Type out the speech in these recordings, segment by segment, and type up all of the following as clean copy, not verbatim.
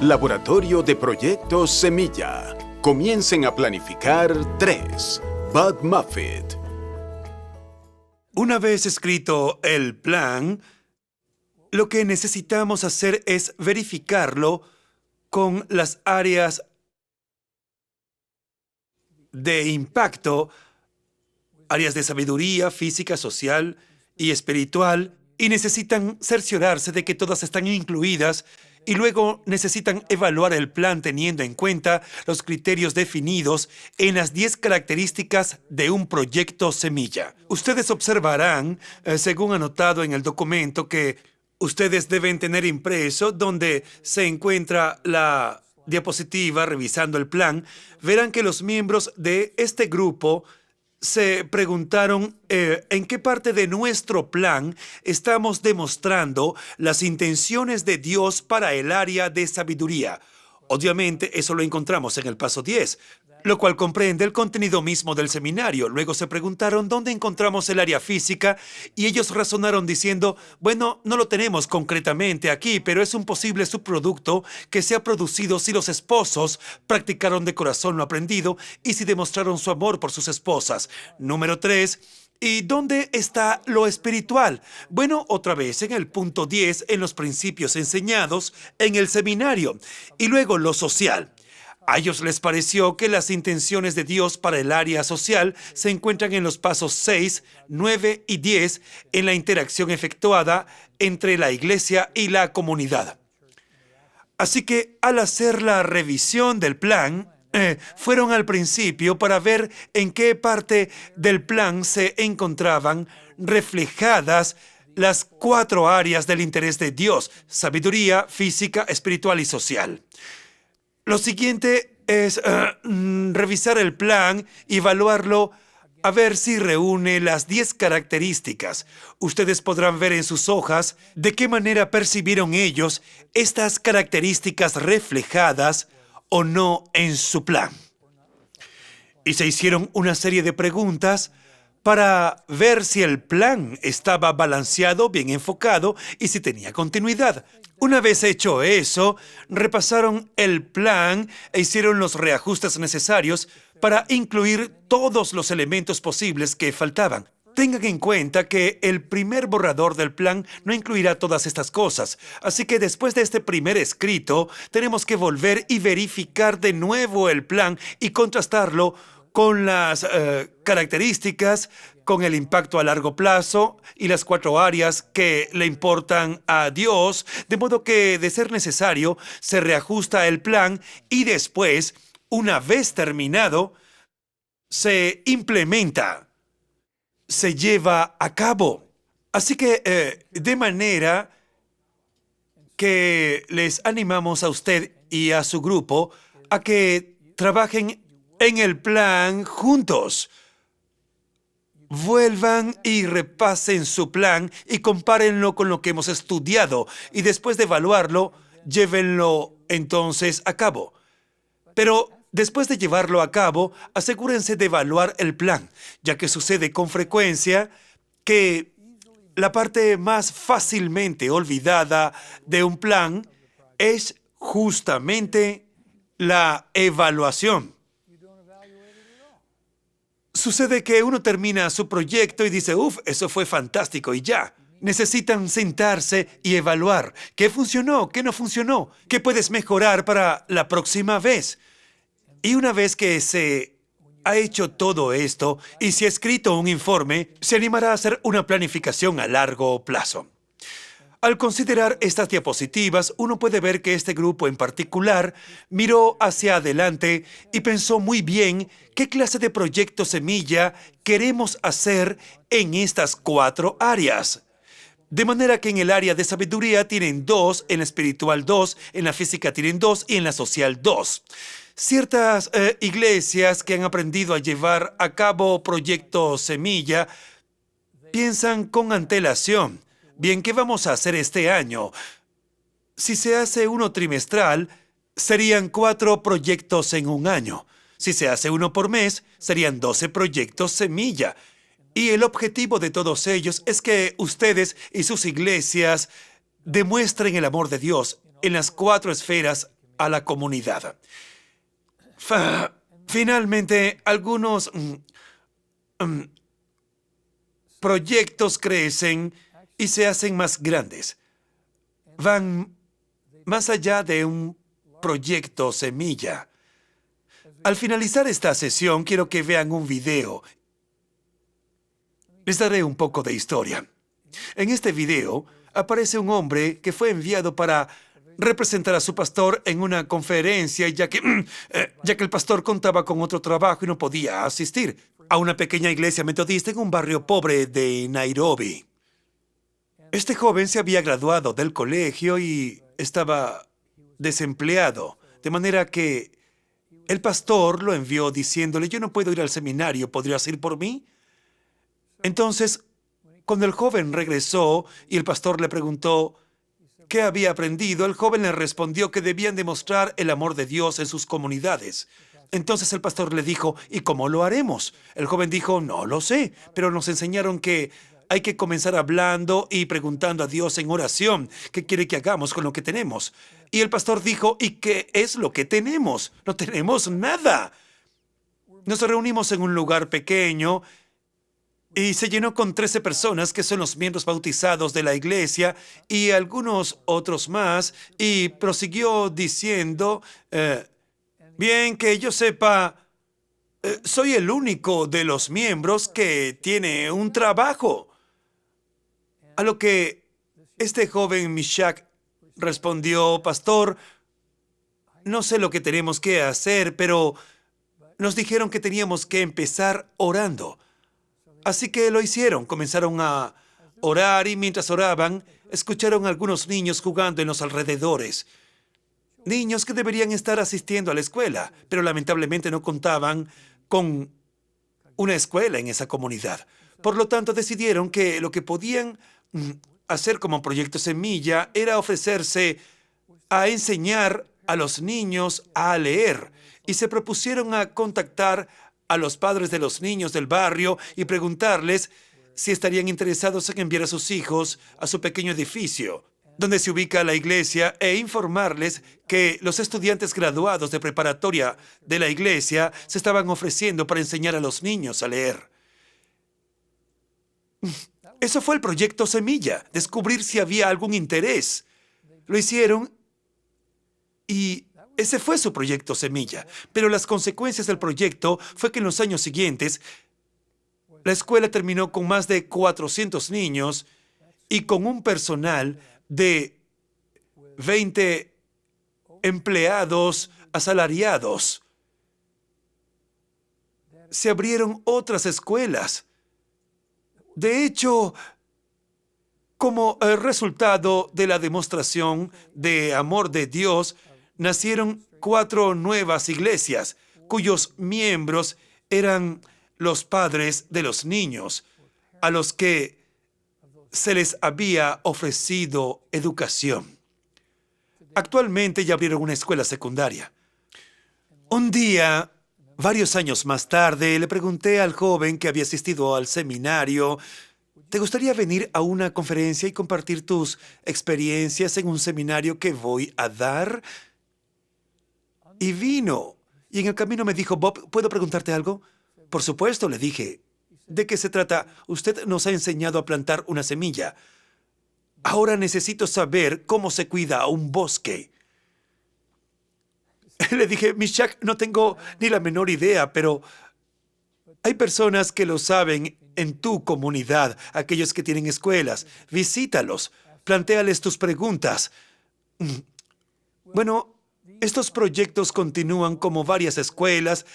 Laboratorio de Proyectos Semilla. Comiencen a planificar 3. Bud Moffitt. Una vez escrito el plan, lo que necesitamos hacer es verificarlo con las áreas de impacto, áreas de sabiduría, física, social y espiritual, y necesitan cerciorarse de que todas están incluidas, y luego necesitan evaluar el plan teniendo en cuenta los criterios definidos en las 10 características de un proyecto semilla. Ustedes observarán, según anotado en el documento que ustedes deben tener impreso, donde se encuentra la diapositiva revisando el plan, verán que los miembros de este grupo se preguntaron en qué parte de nuestro plan estamos demostrando las intenciones de Dios para el área de sabiduría. Obviamente, eso lo encontramos en el paso 10, lo cual comprende el contenido mismo del seminario. Luego se preguntaron dónde encontramos el área física y ellos razonaron diciendo, bueno, no lo tenemos concretamente aquí, pero es un posible subproducto que se ha producido si los esposos practicaron de corazón lo aprendido y si demostraron su amor por sus esposas. Número 3. ¿Y dónde está lo espiritual? Bueno, otra vez en el punto 10, en los principios enseñados en el seminario. Y luego lo social. A ellos les pareció que las intenciones de Dios para el área social se encuentran en los pasos 6, 9 y 10 en la interacción efectuada entre la iglesia y la comunidad. Así que al hacer la revisión del plan, fueron al principio para ver en qué parte del plan se encontraban reflejadas las 4 áreas del interés de Dios: sabiduría, física, espiritual y social. Lo siguiente es revisar el plan y evaluarlo a ver si reúne las 10 características. Ustedes podrán ver en sus hojas de qué manera percibieron ellos estas características reflejadas o no en su plan. Y se hicieron una serie de preguntas para ver si el plan estaba balanceado, bien enfocado y si tenía continuidad. Una vez hecho eso, repasaron el plan e hicieron los reajustes necesarios para incluir todos los elementos posibles que faltaban. Tengan en cuenta que el primer borrador del plan no incluirá todas estas cosas, así que después de este primer escrito, tenemos que volver y verificar de nuevo el plan y contrastarlo con las características, con el impacto a largo plazo y las 4 áreas que le importan a Dios, de modo que, de ser necesario, se reajusta el plan y después, una vez terminado, se implementa, se lleva a cabo. Así que, de manera que les animamos a usted y a su grupo a que trabajen en el plan juntos. Vuelvan y repasen su plan y compárenlo con lo que hemos estudiado y después de evaluarlo, llévenlo entonces a cabo. Pero después de llevarlo a cabo, asegúrense de evaluar el plan, ya que sucede con frecuencia que la parte más fácilmente olvidada de un plan es justamente la evaluación. Sucede que uno termina su proyecto y dice, eso fue fantástico y ya. Necesitan sentarse y evaluar qué funcionó, qué no funcionó, qué puedes mejorar para la próxima vez. Y una vez que se ha hecho todo esto y se ha escrito un informe, se animará a hacer una planificación a largo plazo. Al considerar estas diapositivas, uno puede ver que este grupo en particular miró hacia adelante y pensó muy bien qué clase de proyecto semilla queremos hacer en estas 4 áreas. De manera que en el área de sabiduría tienen 2, en la espiritual 2, en la física tienen 2 y en la social 2. Ciertas iglesias que han aprendido a llevar a cabo proyectos semilla piensan con antelación. Bien, ¿qué vamos a hacer este año? Si se hace uno trimestral, serían 4 proyectos en un año. Si se hace uno por mes, serían 12 proyectos semilla. Y el objetivo de todos ellos es que ustedes y sus iglesias demuestren el amor de Dios en las 4 esferas a la comunidad. Finalmente, algunos proyectos crecen y se hacen más grandes. Van más allá de un proyecto semilla. Al finalizar esta sesión, quiero que vean un video. Les daré un poco de historia. En este video aparece un hombre que fue enviado para representar a su pastor en una conferencia, ya que el pastor contaba con otro trabajo y no podía asistir a una pequeña iglesia metodista en un barrio pobre de Nairobi. Este joven se había graduado del colegio y estaba desempleado, de manera que el pastor lo envió diciéndole: yo no puedo ir al seminario, ¿podrías ir por mí? Entonces, cuando el joven regresó y el pastor le preguntó qué había aprendido, el joven le respondió que debían demostrar el amor de Dios en sus comunidades. Entonces el pastor le dijo: ¿y cómo lo haremos? El joven dijo: no lo sé, pero nos enseñaron que hay que comenzar hablando y preguntando a Dios en oración qué quiere que hagamos con lo que tenemos. Y el pastor dijo: ¿y qué es lo que tenemos? No tenemos nada. Nos reunimos en un lugar pequeño y se llenó con 13 personas que son los miembros bautizados de la iglesia y algunos otros más, y prosiguió diciendo: bien, que yo sepa, soy el único de los miembros que tiene un trabajo. A lo que este joven Mishak respondió: pastor, no sé lo que tenemos que hacer, pero nos dijeron que teníamos que empezar orando. Así que lo hicieron, comenzaron a orar y mientras oraban, escucharon a algunos niños jugando en los alrededores. Niños que deberían estar asistiendo a la escuela, pero lamentablemente no contaban con una escuela en esa comunidad. Por lo tanto, decidieron que lo que podían hacer como proyecto semilla era ofrecerse a enseñar a los niños a leer y se propusieron a contactar a los padres de los niños del barrio y preguntarles si estarían interesados en enviar a sus hijos a su pequeño edificio, donde se ubica la iglesia, e informarles que los estudiantes graduados de preparatoria de la iglesia se estaban ofreciendo para enseñar a los niños a leer. Eso fue el proyecto Semilla, descubrir si había algún interés. Lo hicieron y ese fue su proyecto Semilla. Pero las consecuencias del proyecto fue que en los años siguientes, la escuela terminó con más de 400 niños y con un personal de 20 empleados asalariados. Se abrieron otras escuelas. De hecho, como resultado de la demostración de amor de Dios, nacieron 4 nuevas iglesias, cuyos miembros eran los padres de los niños, a los que se les había ofrecido educación. Actualmente ya abrieron una escuela secundaria. Un día, varios años más tarde, le pregunté al joven que había asistido al seminario: ¿te gustaría venir a una conferencia y compartir tus experiencias en un seminario que voy a dar? Y vino. Y en el camino me dijo: Bob, ¿puedo preguntarte algo? Por supuesto, le dije. ¿De qué se trata? Usted nos ha enseñado a plantar una semilla. Ahora necesito saber cómo se cuida a un bosque. Le dije: Mishak, no tengo ni la menor idea, pero hay personas que lo saben en tu comunidad, aquellos que tienen escuelas. Visítalos, plantéales tus preguntas. Bueno, estos proyectos continúan como varias escuelas,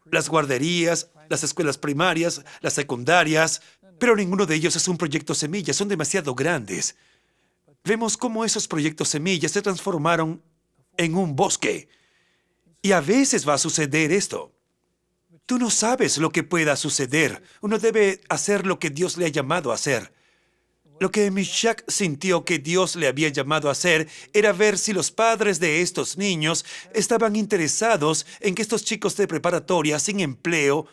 las guarderías, las escuelas primarias, las secundarias, pero ninguno de ellos es un proyecto semilla, son demasiado grandes. Vemos cómo esos proyectos semillas se transformaron en un bosque. Y a veces va a suceder esto. Tú no sabes lo que pueda suceder. Uno debe hacer lo que Dios le ha llamado a hacer. Lo que Mishak sintió que Dios le había llamado a hacer era ver si los padres de estos niños estaban interesados en que estos chicos de preparatoria sin empleo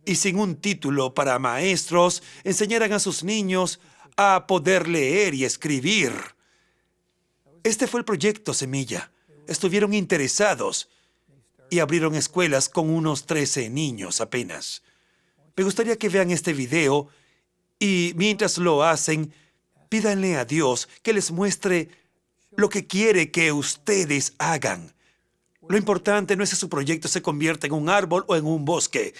y sin un título para maestros enseñaran a sus niños a poder leer y escribir. Este fue el proyecto Semilla. estuvieron interesados y abrieron escuelas con unos 13 niños apenas. Me gustaría que vean este video y mientras lo hacen, pídanle a Dios que les muestre lo que quiere que ustedes hagan. Lo importante no es si su proyecto se convierta en un árbol o en un bosque.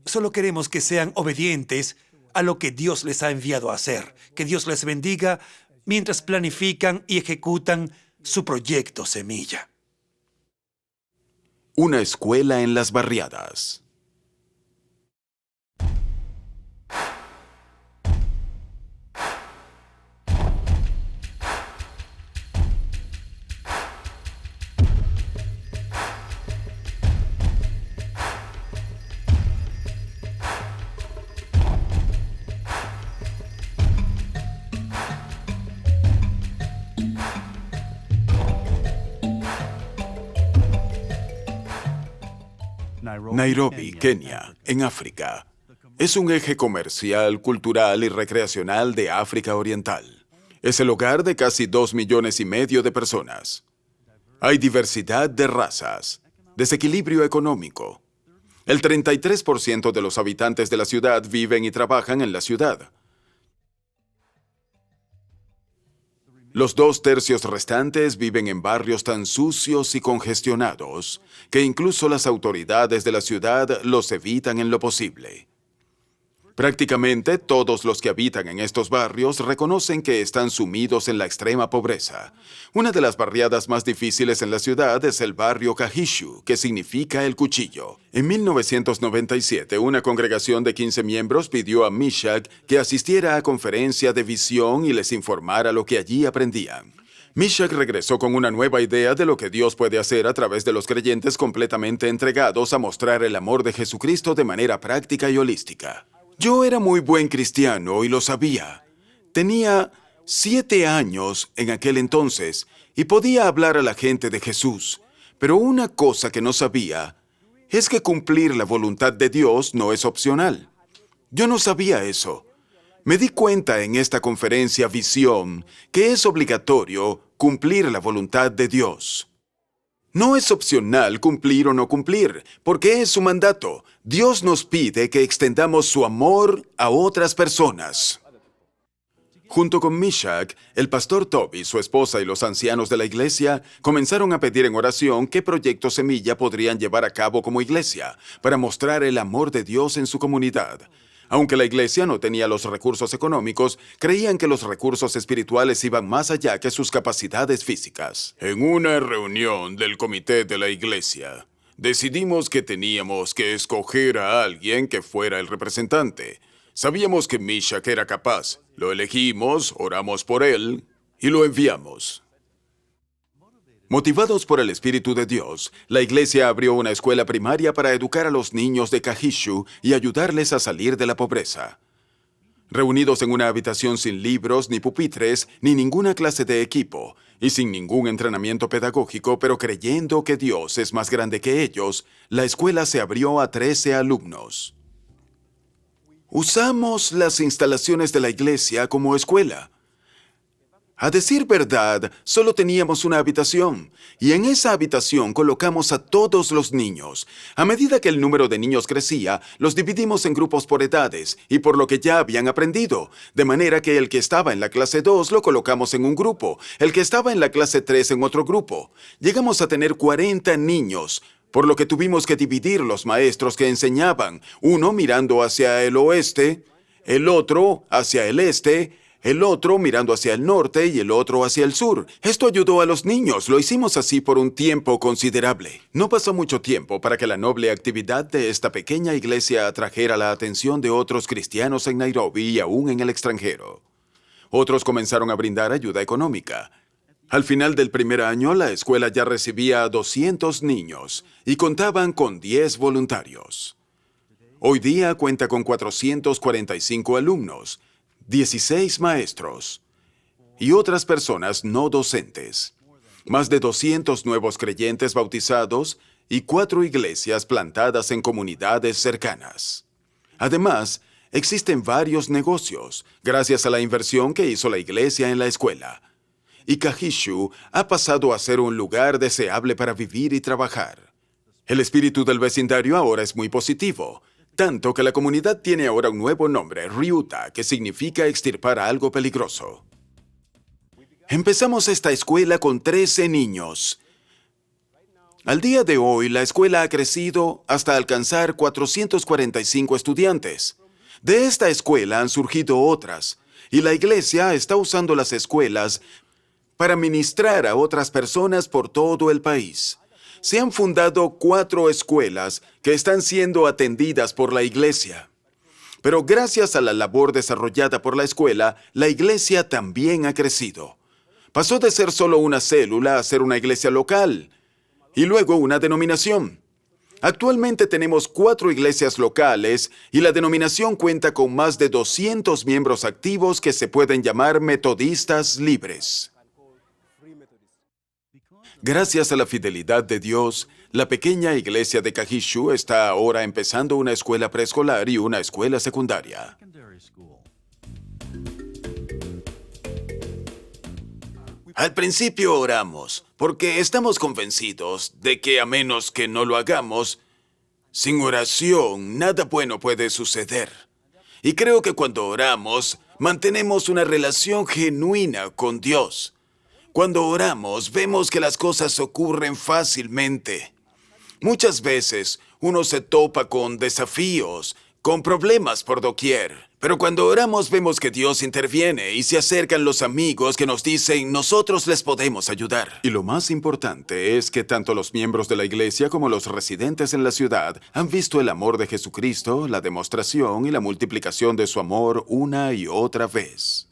Solo queremos que sean obedientes a lo que Dios les ha enviado a hacer. Que Dios les bendiga mientras planifican y ejecutan su proyecto Semilla. Una escuela en las barriadas. Nairobi, Kenia, en África. Es un eje comercial, cultural y recreacional de África Oriental. Es el hogar de casi 2,5 millones de personas. Hay diversidad de razas, desequilibrio económico. El 33% de los habitantes de la ciudad viven y trabajan en la ciudad. Los 2/3 restantes viven en barrios tan sucios y congestionados que incluso las autoridades de la ciudad los evitan en lo posible. Prácticamente todos los que habitan en estos barrios reconocen que están sumidos en la extrema pobreza. Una de las barriadas más difíciles en la ciudad es el barrio Kahishu, que significa el cuchillo. En 1997, una congregación de 15 miembros pidió a Mishak que asistiera a conferencia de visión y les informara lo que allí aprendían. Mishak regresó con una nueva idea de lo que Dios puede hacer a través de los creyentes completamente entregados a mostrar el amor de Jesucristo de manera práctica y holística. Yo era muy buen cristiano y lo sabía. Tenía 7 años en aquel entonces y podía hablar a la gente de Jesús. Pero una cosa que no sabía es que cumplir la voluntad de Dios no es opcional. Yo no sabía eso. Me di cuenta en esta conferencia Visión que es obligatorio cumplir la voluntad de Dios. No es opcional cumplir o no cumplir, porque es su mandato. Dios nos pide que extendamos su amor a otras personas. Junto con Mishak, el pastor Toby, su esposa y los ancianos de la iglesia comenzaron a pedir en oración qué proyectos Semilla podrían llevar a cabo como iglesia para mostrar el amor de Dios en su comunidad. Aunque la iglesia no tenía los recursos económicos, creían que los recursos espirituales iban más allá que sus capacidades físicas. En una reunión del comité de la iglesia, decidimos que teníamos que escoger a alguien que fuera el representante. Sabíamos que Mishak era capaz. Lo elegimos, oramos por él y lo enviamos. Motivados por el Espíritu de Dios, la iglesia abrió una escuela primaria para educar a los niños de Kahishu y ayudarles a salir de la pobreza. Reunidos en una habitación sin libros, ni pupitres, ni ninguna clase de equipo, y sin ningún entrenamiento pedagógico, pero creyendo que Dios es más grande que ellos, la escuela se abrió a 13 alumnos. Usamos las instalaciones de la iglesia como escuela. A decir verdad, solo teníamos una habitación, y en esa habitación colocamos a todos los niños. A medida que el número de niños crecía, los dividimos en grupos por edades y por lo que ya habían aprendido, de manera que el que estaba en la clase 2 lo colocamos en un grupo, el que estaba en la clase 3 en otro grupo. Llegamos a tener 40 niños, por lo que tuvimos que dividir los maestros que enseñaban, uno mirando hacia el oeste, el otro hacia el este, el otro mirando hacia el norte y el otro hacia el sur. Esto ayudó a los niños. Lo hicimos así por un tiempo considerable. No pasó mucho tiempo para que la noble actividad de esta pequeña iglesia atrajera la atención de otros cristianos en Nairobi y aún en el extranjero. Otros comenzaron a brindar ayuda económica. Al final del primer año, la escuela ya recibía a 200 niños y contaban con 10 voluntarios. Hoy día cuenta con 445 alumnos, 16 maestros y otras personas no docentes, más de 200 nuevos creyentes bautizados y 4 iglesias plantadas en comunidades cercanas. Además, existen varios negocios gracias a la inversión que hizo la iglesia en la escuela. y Kahishu ha pasado a ser un lugar deseable para vivir y trabajar. El espíritu del vecindario ahora es muy positivo, tanto que la comunidad tiene ahora un nuevo nombre, Ryuta, que significa extirpar algo peligroso. Empezamos esta escuela con 13 niños. Al día de hoy, la escuela ha crecido hasta alcanzar 445 estudiantes. De esta escuela han surgido otras, y la iglesia está usando las escuelas para ministrar a otras personas por todo el país. Se han fundado 4 escuelas que están siendo atendidas por la iglesia. Pero gracias a la labor desarrollada por la escuela, la iglesia también ha crecido. Pasó de ser solo una célula a ser una iglesia local, y luego una denominación. Actualmente tenemos 4 iglesias locales y la denominación cuenta con más de 200 miembros activos que se pueden llamar metodistas libres. Gracias a la fidelidad de Dios, la pequeña iglesia de Kahishu está ahora empezando una escuela preescolar y una escuela secundaria. Al principio oramos, porque estamos convencidos de que a menos que no lo hagamos, sin oración nada bueno puede suceder. Y creo que cuando oramos, mantenemos una relación genuina con Dios. Cuando oramos, vemos que las cosas ocurren fácilmente. Muchas veces uno se topa con desafíos, con problemas por doquier. Pero cuando oramos vemos que Dios interviene y se acercan los amigos que nos dicen, nosotros les podemos ayudar. Y lo más importante es que tanto los miembros de la iglesia como los residentes en la ciudad han visto el amor de Jesucristo, la demostración y la multiplicación de su amor una y otra vez.